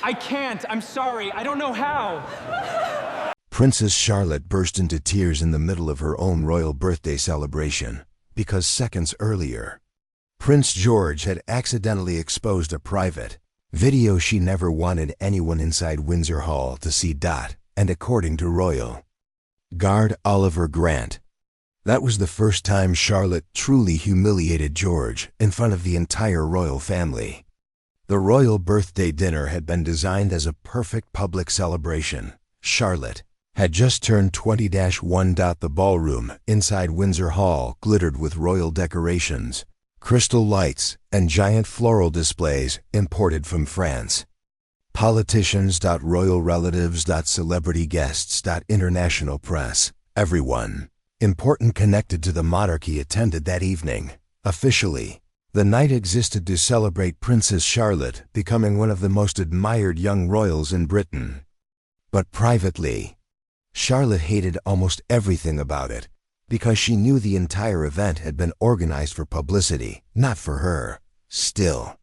I can't. I'm sorry. I don't know how. Princess Charlotte burst into tears in the middle of her own royal birthday celebration, because seconds earlier, Prince George had accidentally exposed a private video she never wanted anyone inside Windsor Hall to see. And according to Royal Guard Oliver Grant, that was the first time Charlotte truly humiliated George in front of the entire royal family. The royal birthday dinner had been designed as a perfect public celebration. Charlotte had just turned 20-1. The ballroom inside Windsor Hall glittered with royal decorations, crystal lights, and giant floral displays imported from France. Politicians, royal relatives, celebrity guests, international press, everyone important connected to the monarchy attended that evening. Officially, the night existed to celebrate Princess Charlotte becoming one of the most admired young royals in Britain. But privately, Charlotte hated almost everything about it, because she knew the entire event had been organized for publicity, not for her. Still,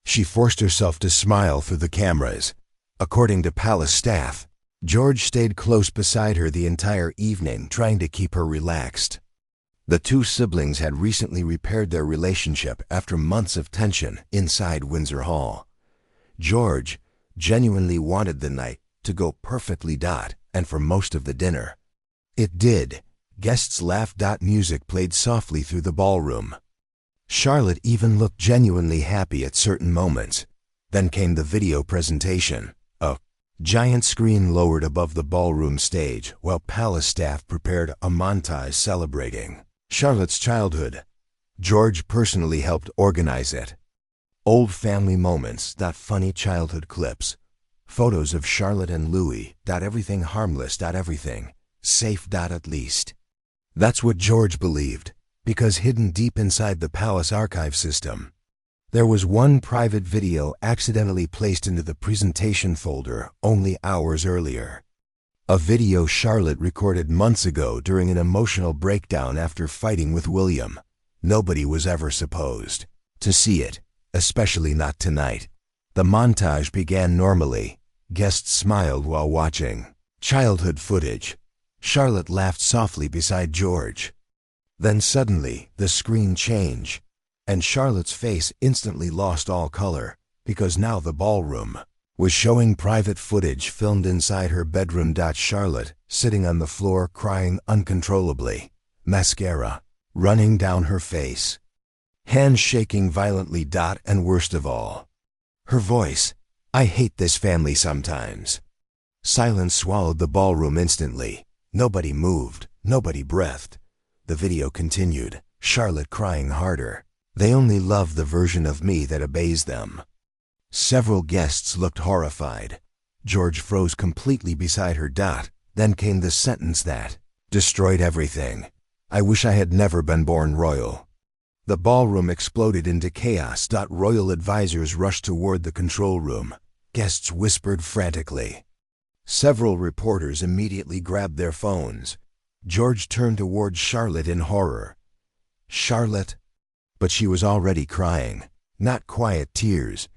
she forced herself to smile through the cameras. According to palace staff, George stayed close beside her the entire evening, trying to keep her relaxed. The two siblings had recently repaired their relationship after months of tension inside Windsor Hall. George genuinely wanted the night to go perfectly. And for most of the dinner, it did. Guests laughed. Music played softly through the ballroom. Charlotte even looked genuinely happy at certain moments. Then came the video presentation. A giant screen lowered above the ballroom stage while palace staff prepared a montage celebrating Charlotte's childhood. George personally helped organize it. Old family moments, funny childhood clips, photos of Charlotte and Louis, everything harmless, everything safe, at least. That's what George believed, because hidden deep inside the palace archive system, there was one private video accidentally placed into the presentation folder only hours earlier. A video Charlotte recorded months ago during an emotional breakdown after fighting with William. Nobody was ever supposed to see it, especially not tonight. The montage began normally. Guests smiled while watching. Childhood footage. Charlotte laughed softly beside George. Then suddenly, the screen changed, and Charlotte's face instantly lost all color, because now the ballroom was showing private footage filmed inside her bedroom. Charlotte, sitting on the floor crying uncontrollably, mascara running down her face, hands shaking violently. And worst of all, her voice. I hate this family sometimes. Silence swallowed the ballroom instantly. Nobody moved, nobody breathed. The video continued, Charlotte crying harder. They only love the version of me that obeys them. Several guests looked horrified. George froze completely beside her. Then came the sentence that destroyed everything. I wish I had never been born royal. The ballroom exploded into chaos. Royal advisors rushed toward the control room. Guests whispered frantically. Several reporters immediately grabbed their phones. George turned toward Charlotte in horror. Charlotte? But she was already crying. Not quiet tears.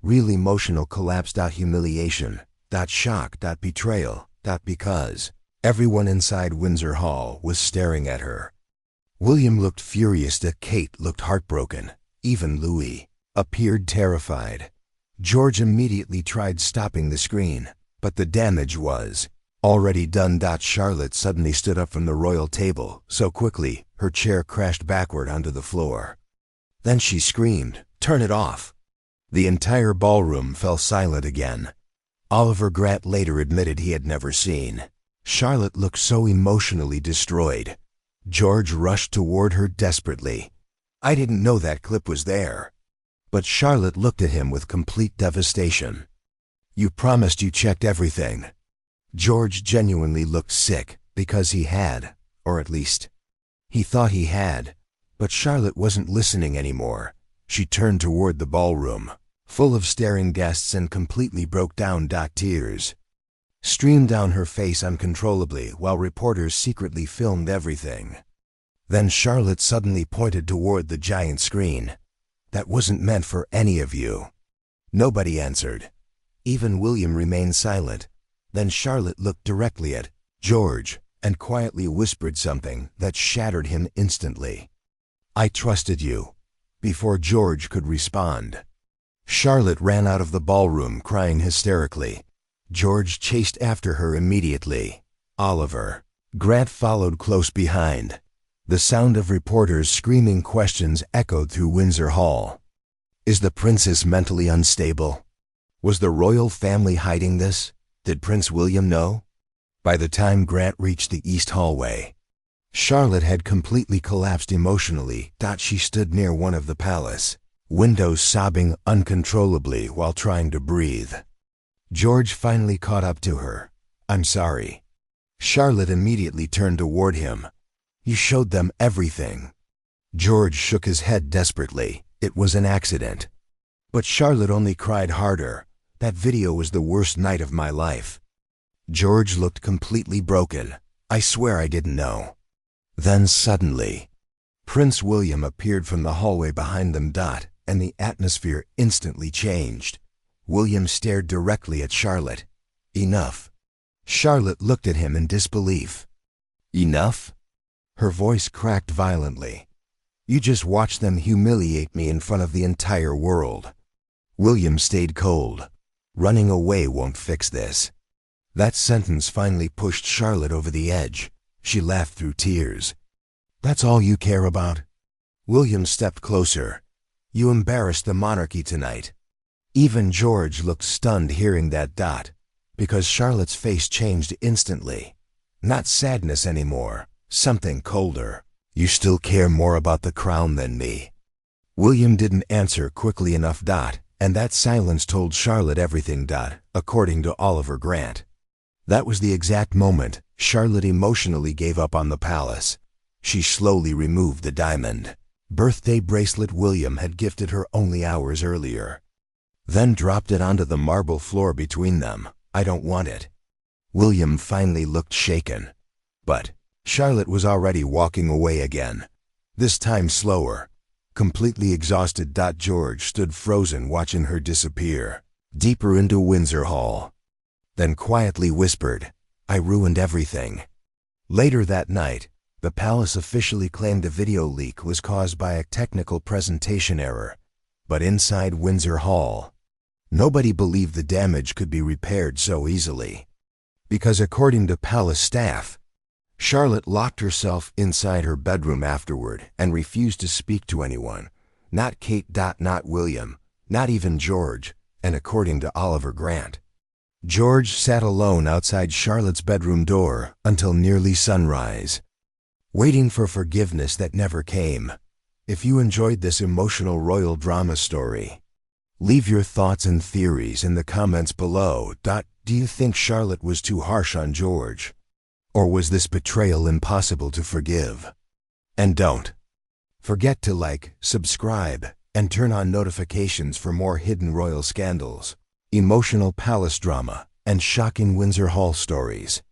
Real emotional collapse. Humiliation. Shock. Betrayal. Because everyone inside Windsor Hall was staring at her. William looked furious. Kate looked heartbroken. Even Louis appeared terrified. George immediately tried stopping the screen, but the damage was already done. Charlotte suddenly stood up from the royal table so quickly her chair crashed backward onto the floor. Then she screamed, "Turn it off!" The entire ballroom fell silent again. Oliver Grant later admitted he had never seen Charlotte look so emotionally destroyed. George rushed toward her desperately. "I didn't know that clip was there." But Charlotte looked at him with complete devastation. "You promised you checked everything." George genuinely looked sick because he had, or at least, he thought he had. But Charlotte wasn't listening anymore. She turned toward the ballroom, full of staring guests, and completely broke down. Tears streamed down her face uncontrollably while reporters secretly filmed everything. Then Charlotte suddenly pointed toward the giant screen. "That wasn't meant for any of you." Nobody answered. Even William remained silent. Then Charlotte looked directly at George and quietly whispered something that shattered him instantly. "I trusted you," before George could respond. Charlotte ran out of the ballroom crying hysterically. George chased after her immediately. Oliver Grant followed close behind. The sound of reporters screaming questions echoed through Windsor Hall. Is the princess mentally unstable? Was the royal family hiding this? Did Prince William know? By the time Grant reached the east hallway, Charlotte had completely collapsed emotionally. She stood near one of the palace windows, sobbing uncontrollably while trying to breathe. George finally caught up to her. "I'm sorry." Charlotte immediately turned toward him. "You showed them everything." George shook his head desperately. "It was an accident." But Charlotte only cried harder. "That video was the worst night of my life." George looked completely broken. "I swear I didn't know." Then suddenly, Prince William appeared from the hallway behind them. And the atmosphere instantly changed. William stared directly at Charlotte. "Enough." Charlotte looked at him in disbelief. "Enough?" Her voice cracked violently. "You just watched them humiliate me in front of the entire world." William stayed cold. "Running away won't fix this." That sentence finally pushed Charlotte over the edge. She laughed through tears. "That's all you care about?" William stepped closer. "You embarrassed the monarchy tonight." Even George looked stunned hearing that. Because Charlotte's face changed instantly. Not sadness anymore, something colder. "You still care more about the crown than me." William didn't answer quickly enough. And that silence told Charlotte everything. According to Oliver Grant. That was the exact moment Charlotte emotionally gave up on the palace. She slowly removed the diamond birthday bracelet William had gifted her only hours earlier. Then dropped it onto the marble floor between them. "I don't want it." William finally looked shaken. But Charlotte was already walking away again. This time slower. Completely exhausted. George stood frozen watching her disappear, deeper into Windsor Hall. Then quietly whispered, "I ruined everything." Later that night, the palace officially claimed the video leak was caused by a technical presentation error. But inside Windsor Hall, nobody believed the damage could be repaired so easily. Because according to palace staff, Charlotte locked herself inside her bedroom afterward and refused to speak to anyone. Not Kate. Not William. Not even George. And according to Oliver Grant, George sat alone outside Charlotte's bedroom door until nearly sunrise, waiting for forgiveness that never came. If you enjoyed this emotional royal drama story, leave your thoughts and theories in the comments below. Do you think Charlotte was too harsh on George? Or was this betrayal impossible to forgive? And don't forget to like, subscribe, and turn on notifications for more hidden royal scandals, emotional palace drama, and shocking Windsor Hall stories.